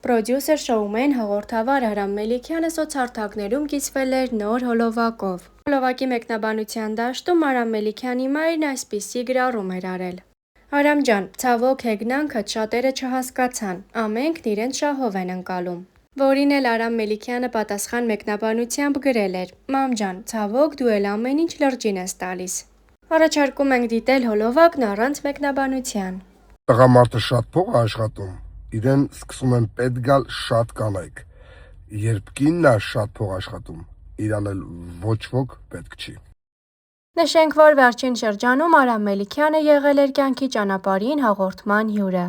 Պրոդյուսեր շոումեն հաղորդավար Արամ Մելիքյանը սոցհարթակներում կիսվել էր նոր հոլովակով։ Հոլովակի մեկնաբանության դաշտում Արամ Մելիքյանի մայրն այսպիսի գրառում էր արել. Արամ ջան, ցավոք հեգնանքդ շատերը չհասկացան, ամենքն իրենց շահով են ընկալում։ Որին էլ Արամ Մելիքյանը պատասխան մեկնաբանությամբ գրել էր. Մամ ջան, ցավոք դու էլ ամեն ինչ լրջին ես տալիս։ Առաջարկում ենք դիտել հոլովակն առանց մեկնաբանության։ Տղամարդը շատ փող է աշխատում, իրեն սկսում են պետք գալ շատ կանայք, երբ կինն է շատ փող աշխատում, իրան էլ ոչ ոք պետք չի։ Նշենք, որ վերջին շրջանում Արամ Մելիքյանը եղել էր կյանքի ճանապարհին հաղորդման հյուրը։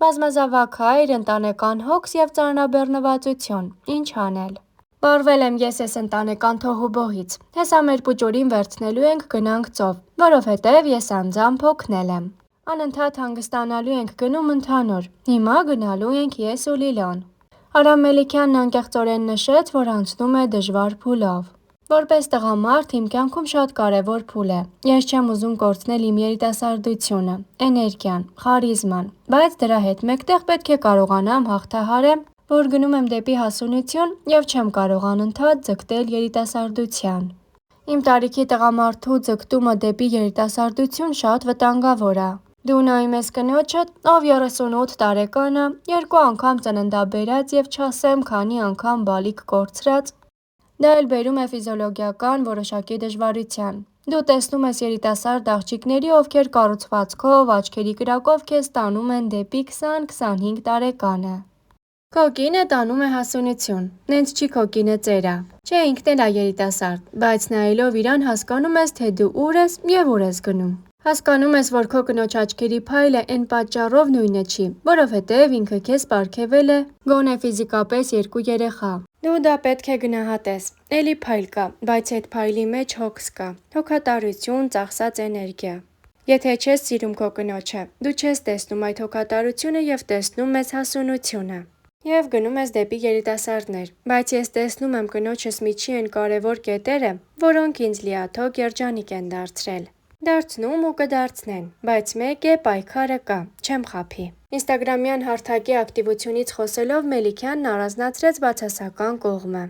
Բազմազավակ հայր, ընտանեկան հոգս եւ ծանրաբեռնվածություն, ինչ անել։ Վարվել եմ ես ընտանեկան թոհուբոհից, հեսա մեր պուճուրին վերցնելու ենք գնանք ծով, որովհետև ես անձամբ հոգնել եմ։ Անընդհատ հանգստանալու ենք գնում ընդհանուր, հիմա գնալու ենք ես ու Լիլան։ Արամ Մելիքյանն անկեղծորեն նշեց, որ անցնում է դժվար փուլով։ Որպես տղամարդ իմ կյանքում շատ կարևոր փուլ է։ Ես չեմ ուզում կորցնել իմ երիտասարդությունը, էներգիան, խարիզման, բայց դրա հետ մեկտեղ պետք է կարողանամ հաղթահարեմ, որ գնում եմ դեպի հասունություն եւ չեմ կարող անընդհատ ձգտել երիտասարդության։ Իմ տարիքի տղամարդու ձգտումը դեպի երիտասարդություն շատ վտանգավոր է։ Դու նայում ես կնոջդ, ով 38 տարեկան է, 2 անգամ ծննդաբերած եւ չասեմ քանի անգամ բալիկ կորցրած, դա էլ բերում է ֆիզիոլոգիական որոշակի դժվարության։ Դու տեսնում ես երիտասարդ աղջիկների, ովքեր կառուցվածքով, աչքերի կրակով քեզ տանում են դեպի 20-25 տարեկանը։ Քո կինը տանում է հասունություն, նենց չի քո կինը ծերա, չէ ինքն էլ է երիտասարդ, բայց նայելով իրան հասկանում ես, թե դու ուր ես եւ ուր ես գնում։ Հասկանում ես, որ քո կնոջ աչքերի փայլը այն պատճառով նույնը չի, որովհետև ինքը քեզ պարգևել է գոնե ֆիզիկապես 2 երեխա։ Դու դա պետք է գնահատես։ Էլի փայլ կա, բայց այդ փայլի մեջ հոգս կա, հոգատարություն, ծախսած էներգիա։ Եթե չես սիրում քո կնոջը, դու չես տեսնում այդ հոգատարությունը եւ տեսնում ես հասունությունը։ Եվ գնում ես դեպի երիտասարդներ, բայց ես տեսնում եմ կնոջս միջի այն կարևոր կետերը, որոնք ինձ լիաթոք երջանիկ են դարձրել։ Դարձնում ու կդարձնեն, բայց մեկ է պայքարը կա, չեմ խաբի։ Ինստագրամյան հարթակի ակտիվությունից խոսելով Մելիքյանն առանձնացրեց բացասական կողմը։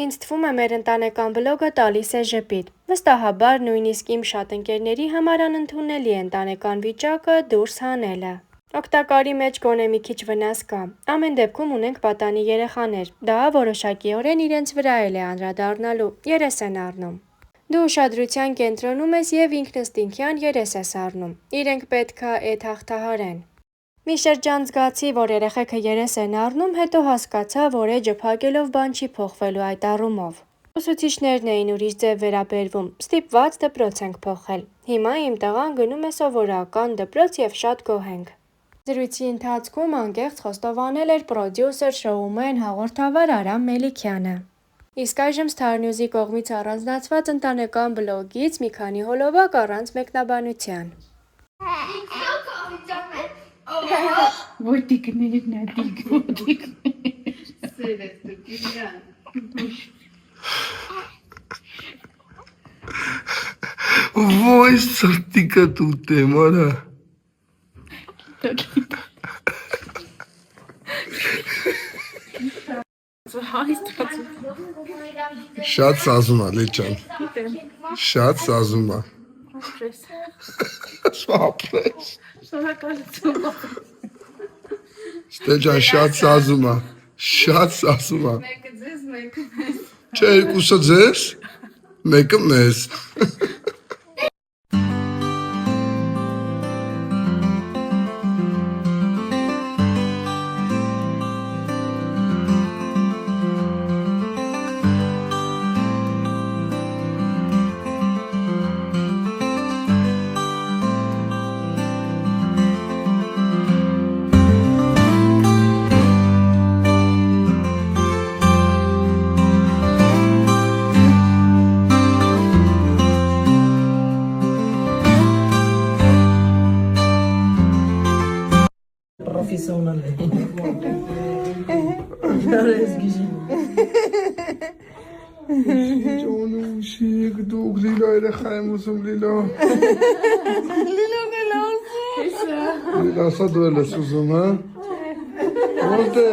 Ինձ թվում է մեր ընտանեկան բլոգը տալիս է ժպիտ։ Վստահաբար նույնիսկ իմ շատ ընկերների համար անընդունելի է ընտանեկան վիճակը դուրս հանելը։ Օգտակարի մեջ գոնե մի քիչ վնաս կա։ Ամեն դեպքում ունենք պատանի երեխաներ, դա որոշակիորեն իրենց վրա էլ է անդրադառնալու, երես են առնում։ Դու ուշադրության կենտրոնում ես եւ ինքնըստինքյան երես ես առնում։ Իրենք պետքա այդ հաղթահարեն։ Մի շրջան զգացի, որ երեխեքը երես են առնում, հետո հասկացա, որ էջը փակելով բան չի փոխվելու այդ առումով։ Ուսուցիչներն էին ուրիշ ձև վերաբերվում, ստիպված դպրոց ենք փոխել։ Հիմա իմ տղան գնում է սովորական դպրոց եւ շատ գոհ ենք։ Զրույցի ընթացքում անկեղծ խոստովանել էր պրոդյուսեր շոումեն հաղորդավար Արամ Մելիքյանը։ Իսկ այժմ Star News-ի կողմից առանձնացված ընտանեկան բլոգից մի քանի հոլովակ առանց մեկնաբանության։ Ոտիկներն ադիկ, Ոյ սրտիկը տուտեմ, արա։ Շատ սազում է, Լեչան։ Շատ սազում է։ Ապրես։ Ստեջան շատ սազում է։ Շատ սազում է։ մեկը ձեզ, մեկը մեզ։ Չէ, երկուսը ձեզ, մեկը մեզ։ Profesional. Ջոնու շիկ դուք լիլա երեխա եմ ուզում լիլա։ Լիլա ասա դու ես ուզում, հա։ Որտե։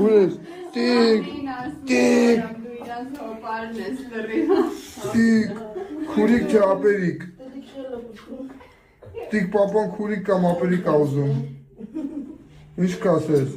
Ուրես, տիկ, տիկ, տիկ, քուրիկ թե ապերիկ։ Տիկ պապան քուրիկ կամ ապերիկ ա ուզում։ Ինչ կասես։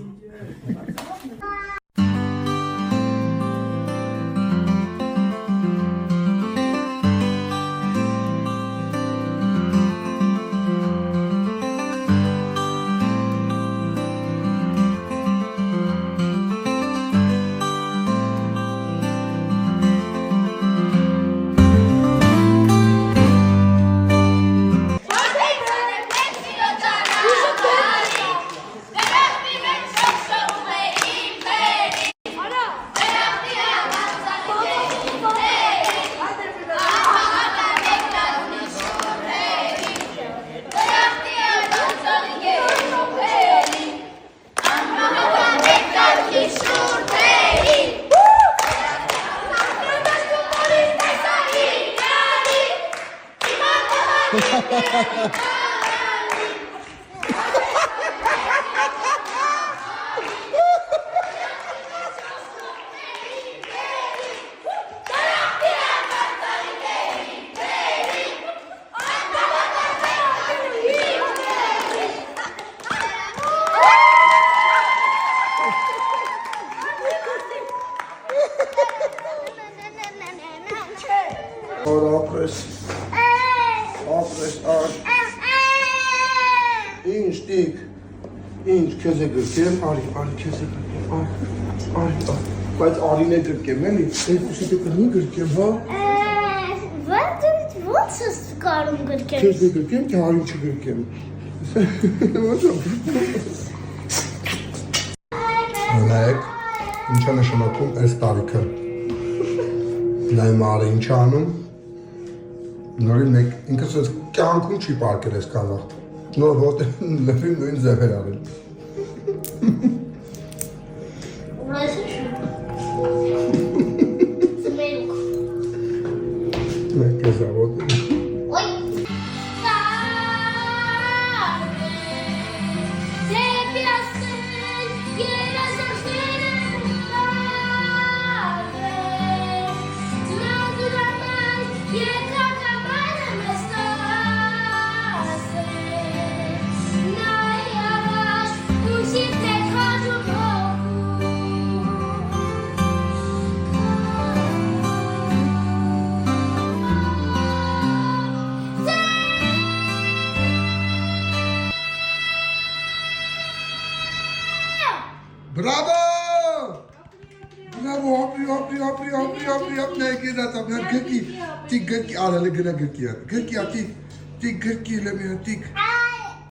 Ապրես, ինչ տիկ, ինչ քեզ է գրկեմ, արի քեզ է գրկեմ, արի, բայց արին է գրկեմ, էլի, երկուսի դե կնի գրկեմ, հա? Ոնց ես կարում գրկեմ։ Քեզ է գրկեմ, թե արին չգրկեմ։ Նայեք, ինչ է նշանակում այս տարիքը։ Նայում արի ինչ է անում, նորին մեկ ինքս ես կյանքում չի պարկել ես կազաղ։ Նոր որտեղ լվին նույն ձև էր արել։ Ուրայս է Ծմերուկ։ Մեկ ես ավոտ։ Ոյ։ Bravo! Bravo, ապրի, նայեք ես ատապ, գրկի, տիկ գրկի, արելը գնա գրկի, տիկ գրկի լեմինը, տիկ։